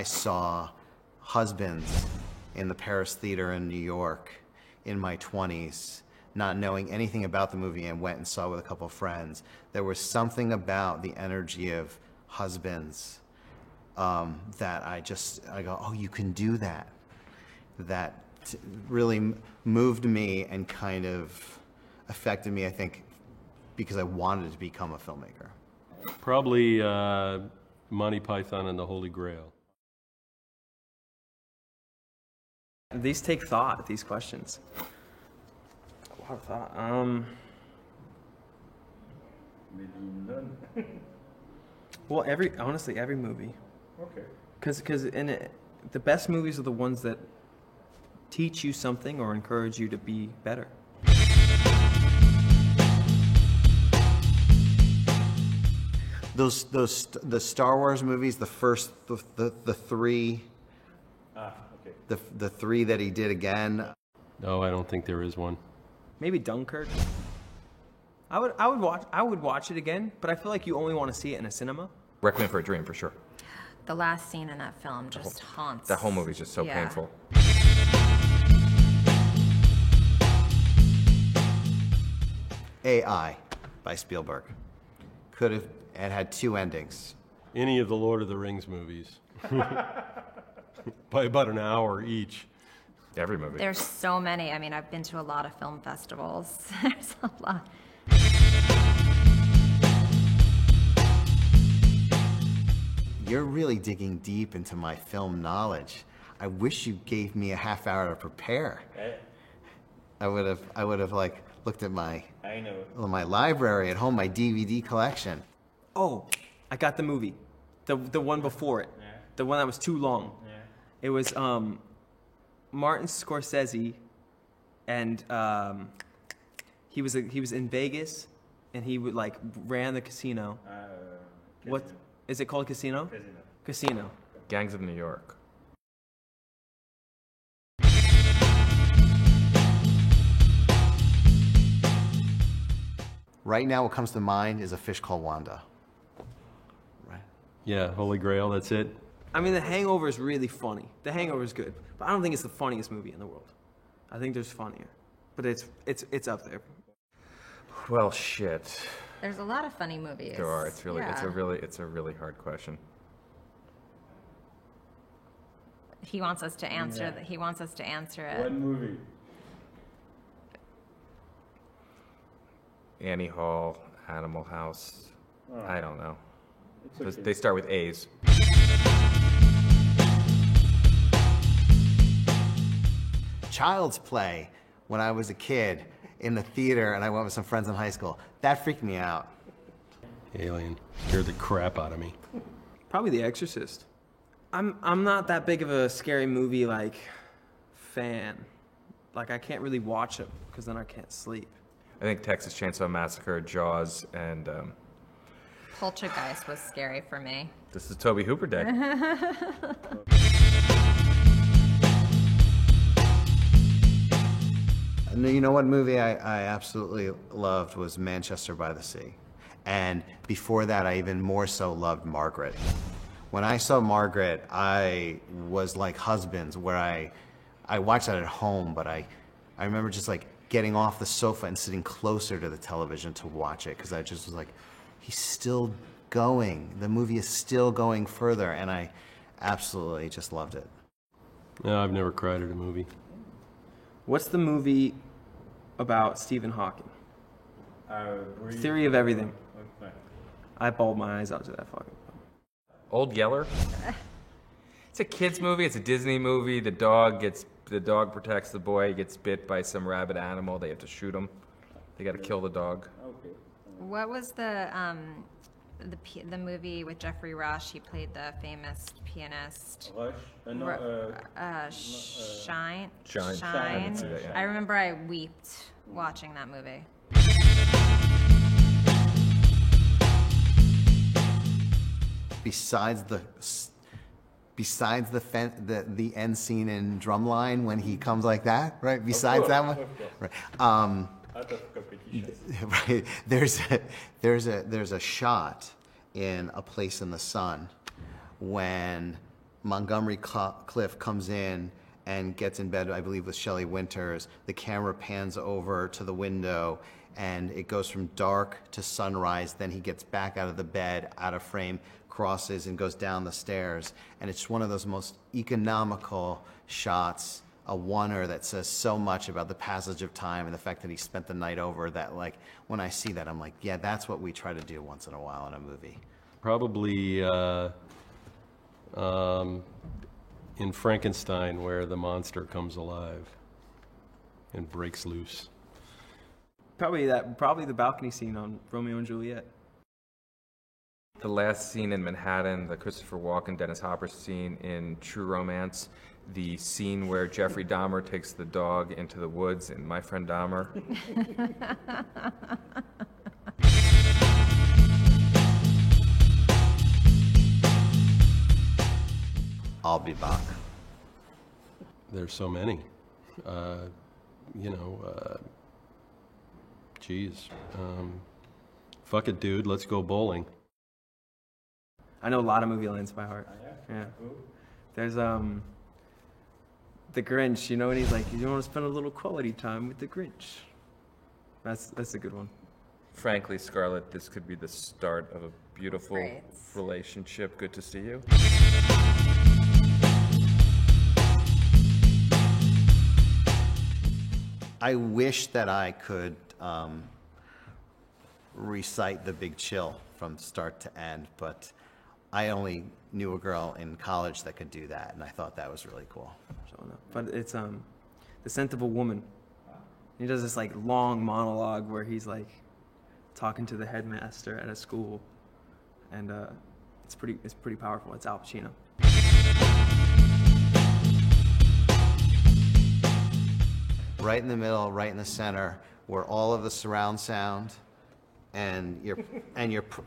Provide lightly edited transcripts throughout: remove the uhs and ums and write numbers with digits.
saw Husbands in the Paris Theater in New York in my 20s, not knowing anything about the movie, and went and saw it with a couple of friends. There was something about the energy of Husbands that I go, oh, you can do that. That really moved me and kind of affected me, I think, because I wanted to become a filmmaker. Probably Monty Python and the Holy Grail. These take thought, these questions. A lot of thought. Maybe none. Well, honestly, every movie. Okay. Because the best movies are the ones that teach you something or encourage you to be better. The Star Wars movies, the first, the three, Okay. the three that he did again. No, I don't think there is one. Maybe Dunkirk. I would watch it again, but I feel like you only want to see it in a cinema. Requiem for a Dream, for sure. The last scene in that film just haunts. That whole movie's just so painful. AI by Spielberg. It had two endings. Any of the Lord of the Rings movies. By about an hour each. Every movie. There's so many. I mean, I've been to a lot of film festivals. There's a lot. You're really digging deep into my film knowledge. I wish you gave me a half hour to prepare. I would have like looked at my library at home, my DVD collection. Oh, I got the movie, the one before it, the one that was too long. It was Martin Scorsese, and he was in Vegas, and he would like ran the casino. What is it called? Casino. Casino. Gangs of New York. Right now, what comes to mind is A Fish Called Wanda. Right? Yeah, Holy Grail, that's it. I mean, The Hangover is really funny. The Hangover is good, but I don't think it's the funniest movie in the world. I think there's funnier, but it's up there. Well, shit. There's a lot of funny movies. There are. It's a really hard question. He wants us to answer. He wants us to answer it. One movie. Annie Hall, Animal House. Oh. I don't know. Okay. They start with A's. Child's Play, when I was a kid in the theater and I went with some friends in high school, that freaked me out. Alien. Scared the crap out of me. Probably The Exorcist. I'm not that big of a scary movie like fan. Like I can't really watch it because then I can't sleep. I think Texas Chainsaw Massacre, Jaws, and Poltergeist was scary for me. this is Toby Hooper Day. You know what movie I absolutely loved was Manchester by the Sea. And before that, I even more so loved Margaret. When I saw Margaret, I was like Husbands, where I watched that at home, but I remember just like getting off the sofa and sitting closer to the television to watch it, because I just was like, he's still going. The movie is still going further, and I absolutely just loved it. No, I've never cried at a movie. What's the movie about Stephen Hawking? Theory of Everything. Okay. I bawled my eyes out to that fucking film. Old Yeller. It's a kid's movie. It's a Disney movie. The dog protects the boy. He gets bit by some rabid animal. They have to shoot him. They got to kill the dog. Okay. What was the movie with Jeffrey Rush? He played the famous pianist. Rush? Shine. Shine. Shine. Yeah. I remember I wept watching that movie. Besides the end scene in Drumline when he comes like that, right? Besides that one, right? Out of competition. Right. There's a shot in A Place in the Sun when Montgomery Clift comes in and gets in bed, I believe, with Shelley Winters. The camera pans over to the window, and it goes from dark to sunrise. Then he gets back out of the bed, out of frame, crosses, and goes down the stairs. And it's one of those most economical shots, a oneer that says so much about the passage of time and the fact that he spent the night over, that, like, when I see that, I'm like, yeah, that's what we try to do once in a while in a movie. Probably in Frankenstein, where the monster comes alive and breaks loose. Probably the balcony scene on Romeo and Juliet. The last scene in Manhattan, the Christopher Walken, Dennis Hopper scene in True Romance, the scene where Jeffrey Dahmer takes the dog into the woods in My Friend Dahmer. I'll be back. There's so many. Geez. Fuck it, dude. Let's go bowling. I know a lot of movie lines by heart. Yeah. There's The Grinch, and he's like, you want to spend a little quality time with the Grinch. That's a good one. Frankly, Scarlett, this could be the start of a beautiful Great. relationship. Good to see you. I wish that I could recite The Big Chill from start to end, but I only knew a girl in college that could do that, and I thought that was really cool. But it's The Scent of a Woman. He does this like long monologue where he's like talking to the headmaster at a school, and it's pretty powerful. It's Al Pacino. Right in the middle, right in the center, where all of the surround sound and your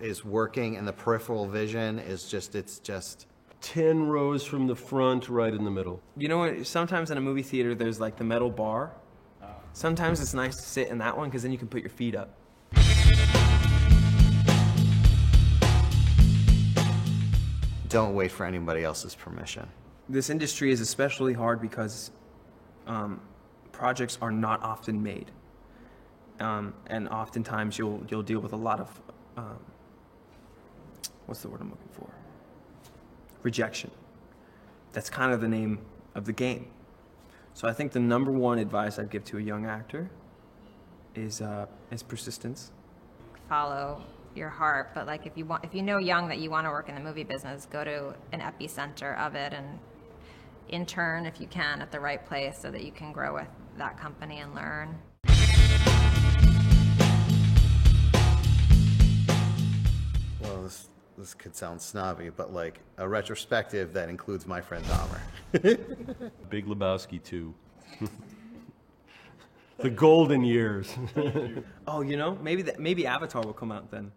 is working, and the peripheral vision is just, it's just 10 rows from the front, right in the middle. You know what? Sometimes in a movie theater, there's like the metal bar. Sometimes it's nice to sit in that one because then you can put your feet up. don't wait for anybody else's permission. This industry is especially hard because projects are not often made. And oftentimes you'll deal with a lot of, what's the word I'm looking for? Rejection. That's kind of the name of the game. So I think the number one advice I'd give to a young actor is persistence. Follow your heart, but like if you know young that you want to work in the movie business, go to an epicenter of it and intern if you can at the right place so that you can grow with that company and learn. Well, this could sound snobby, but like a retrospective that includes My Friend Dahmer. Big Lebowski 2. The golden years. Oh, maybe Avatar will come out then.